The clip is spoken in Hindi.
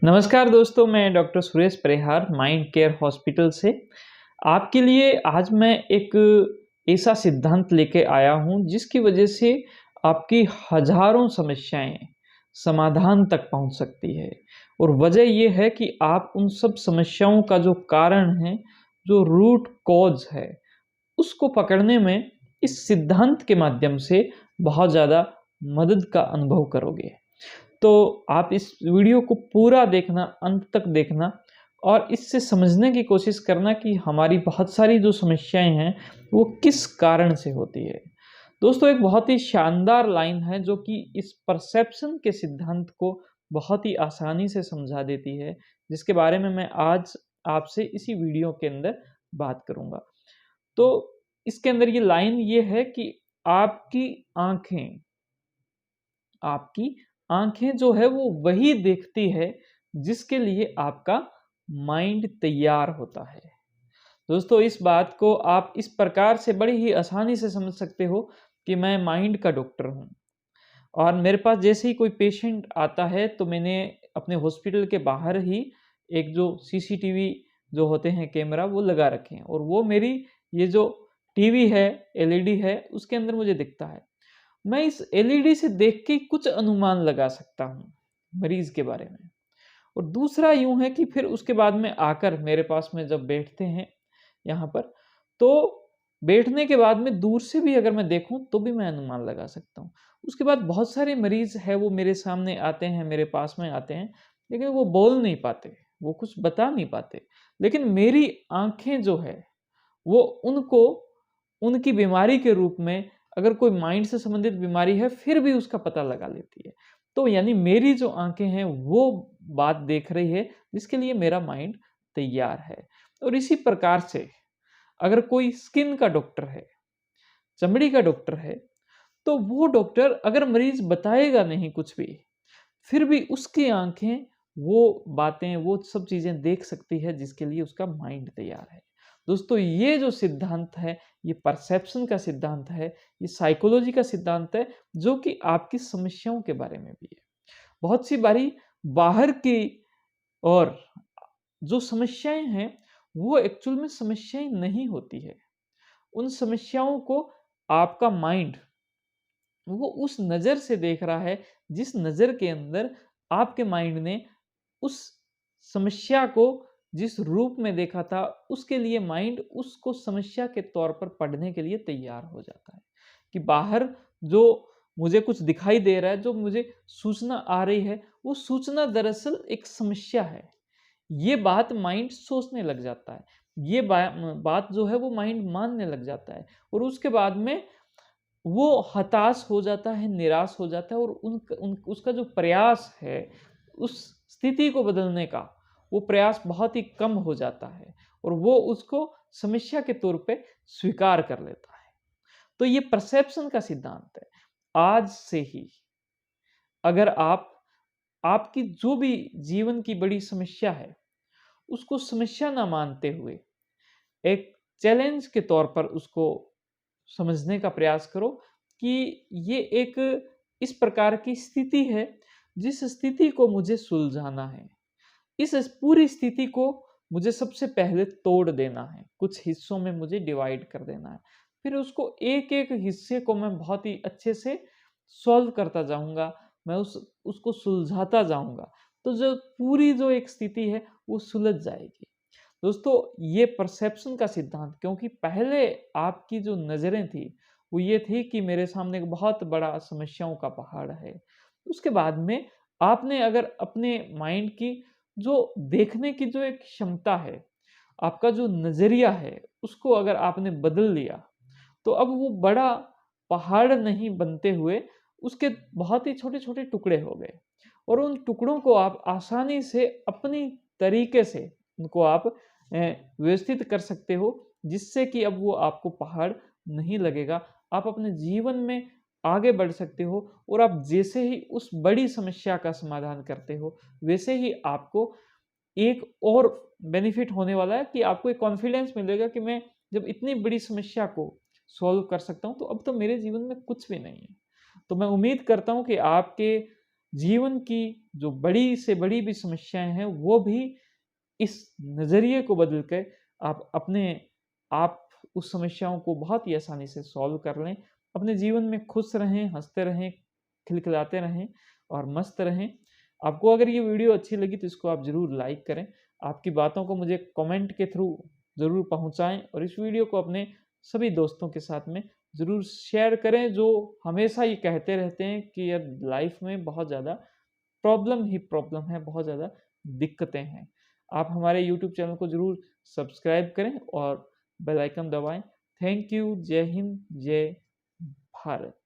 नमस्कार दोस्तों, मैं डॉक्टर सुरेश परिहार माइंड केयर हॉस्पिटल से आपके लिए आज मैं एक ऐसा सिद्धांत लेके आया हूँ जिसकी वजह से आपकी हजारों समस्याएं समाधान तक पहुँच सकती है। और वजह ये है कि आप उन सब समस्याओं का जो कारण है, जो रूट कॉज है, उसको पकड़ने में इस सिद्धांत के माध्यम से बहुत ज़्यादा मदद का अनुभव करोगे। तो आप इस वीडियो को पूरा देखना, अंत तक देखना और इससे समझने की कोशिश करना कि हमारी बहुत सारी जो समस्याएँ हैं, वो किस कारण से होती है। दोस्तों, एक बहुत ही शानदार लाइन है जो कि इस परसेप्शन के सिद्धांत को बहुत ही आसानी से समझा देती है, जिसके बारे में मैं आज आपसे इसी वीडियो के अंदर बात करूँगा। तो इसके अंदर ये लाइन ये है कि आपकी आँखें आपकी आँखें जो है वो वही देखती है जिसके लिए आपका माइंड तैयार होता है। दोस्तों, इस बात को आप इस प्रकार से बड़ी ही आसानी से समझ सकते हो कि मैं माइंड का डॉक्टर हूँ और मेरे पास जैसे ही कोई पेशेंट आता है तो मैंने अपने हॉस्पिटल के बाहर ही एक जो सीसीटीवी जो होते हैं कैमरा वो लगा रखे हैं और वो मेरी ये जो टीवी है, एलईडी है, उसके अंदर मुझे दिखता है। मैं इस एलईडी से देख के कुछ अनुमान लगा सकता हूँ मरीज के बारे में। और दूसरा यूं है कि फिर उसके बाद में आकर मेरे पास में जब बैठते हैं यहाँ पर, तो बैठने के बाद में दूर से भी अगर मैं देखूं तो भी मैं अनुमान लगा सकता हूँ। उसके बाद बहुत सारे मरीज है वो मेरे सामने आते हैं, मेरे पास में आते हैं, लेकिन वो बोल नहीं पाते, वो कुछ बता नहीं पाते, लेकिन मेरी आंखें जो है वो उनको उनकी बीमारी के रूप में, अगर कोई माइंड से संबंधित बीमारी है फिर भी उसका पता लगा लेती है। तो यानी मेरी जो आंखें हैं वो बात देख रही है जिसके लिए मेरा माइंड तैयार है। और इसी प्रकार से अगर कोई स्किन का डॉक्टर है, चमड़ी का डॉक्टर है, तो वो डॉक्टर अगर मरीज बताएगा नहीं कुछ भी, फिर भी उसकी आंखें वो बातें, वो सब चीजें देख सकती है जिसके लिए उसका माइंड तैयार है। दोस्तों, ये जो सिद्धांत है, ये परसेप्शन का सिद्धांत है, ये साइकोलॉजी का सिद्धांत है, जो कि आपकी समस्याओं के बारे में भी है। बहुत सी बारी बाहर की और जो समस्याएं हैं वो एक्चुअल में समस्याएं नहीं होती है। उन समस्याओं को आपका माइंड वो उस नज़र से देख रहा है जिस नज़र के अंदर आपके माइंड ने उस समस्या को जिस रूप में देखा था, उसके लिए माइंड उसको समस्या के तौर पर पढ़ने के लिए तैयार हो जाता है कि बाहर जो मुझे कुछ दिखाई दे रहा है, जो मुझे सूचना आ रही है, वो सूचना दरअसल एक समस्या है। ये बात माइंड सोचने लग जाता है, ये बात जो है वो माइंड मानने लग जाता है और उसके बाद में वो हताश हो जाता है, निराश हो जाता है और उसका जो प्रयास है उस स्थिति को बदलने का, वो प्रयास बहुत ही कम हो जाता है और वो उसको समस्या के तौर पे स्वीकार कर लेता है। तो ये परसेप्शन का सिद्धांत है। आज से ही अगर आप आपकी जो भी जीवन की बड़ी समस्या है, उसको समस्या ना मानते हुए एक चैलेंज के तौर पर उसको समझने का प्रयास करो कि ये एक इस प्रकार की स्थिति है जिस स्थिति को मुझे सुलझाना है। इस पूरी स्थिति को मुझे सबसे पहले तोड़ देना है, कुछ हिस्सों में मुझे डिवाइड कर देना है। फिर उसको एक-एक हिस्से को मैं बहुत ही अच्छे से सॉल्व करता जाऊँगा, मैं उसको सुलझाता जाऊँगा। तो जो पूरी जो एक स्थिति है वो सुलझ जाएगी। दोस्तों, ये परसेप्शन का सिद्धांत, क्योंकि पहले आपकी जो नज़रें थी वो ये थी कि मेरे सामने एक बहुत बड़ा समस्याओं का पहाड़ है। उसके बाद में आपने अगर अपने माइंड की जो देखने की जो एक क्षमता है, आपका जो नज़रिया है, उसको अगर आपने बदल लिया, तो अब वो बड़ा पहाड़ नहीं बनते हुए उसके बहुत ही छोटे-छोटे टुकड़े हो गए और उन टुकड़ों को आप आसानी से अपनी तरीके से उनको आप व्यवस्थित कर सकते हो, जिससे कि अब वो आपको पहाड़ नहीं लगेगा। आप अपने जीवन में आगे बढ़ सकते हो और आप जैसे ही उस बड़ी समस्या का समाधान करते हो, वैसे ही आपको एक और बेनिफिट होने वाला है कि आपको एक कॉन्फिडेंस मिलेगा कि मैं जब इतनी बड़ी समस्या को सॉल्व कर सकता हूँ, तो अब तो मेरे जीवन में कुछ भी नहीं है। तो मैं उम्मीद करता हूँ कि आपके जीवन की जो बड़ी से बड़ी भी समस्याएँ हैं, वो भी इस नज़रिए को बदल के आप उस समस्याओं को बहुत ही आसानी से सॉल्व कर लें। अपने जीवन में खुश रहें, हँसते रहें, खिलखिलाते रहें और मस्त रहें। आपको अगर ये वीडियो अच्छी लगी तो इसको आप ज़रूर लाइक करें। आपकी बातों को मुझे कमेंट के थ्रू ज़रूर पहुँचाएँ और इस वीडियो को अपने सभी दोस्तों के साथ में ज़रूर शेयर करें, जो हमेशा ये कहते रहते हैं कि यार लाइफ़ में बहुत ज़्यादा प्रॉब्लम ही प्रॉब्लम है, बहुत ज़्यादा दिक्कतें हैं। आप हमारे यूट्यूब चैनल को ज़रूर सब्सक्राइब करें और बेल आइकन दबाएँ। Thank you. जय हिंद, जय भारत।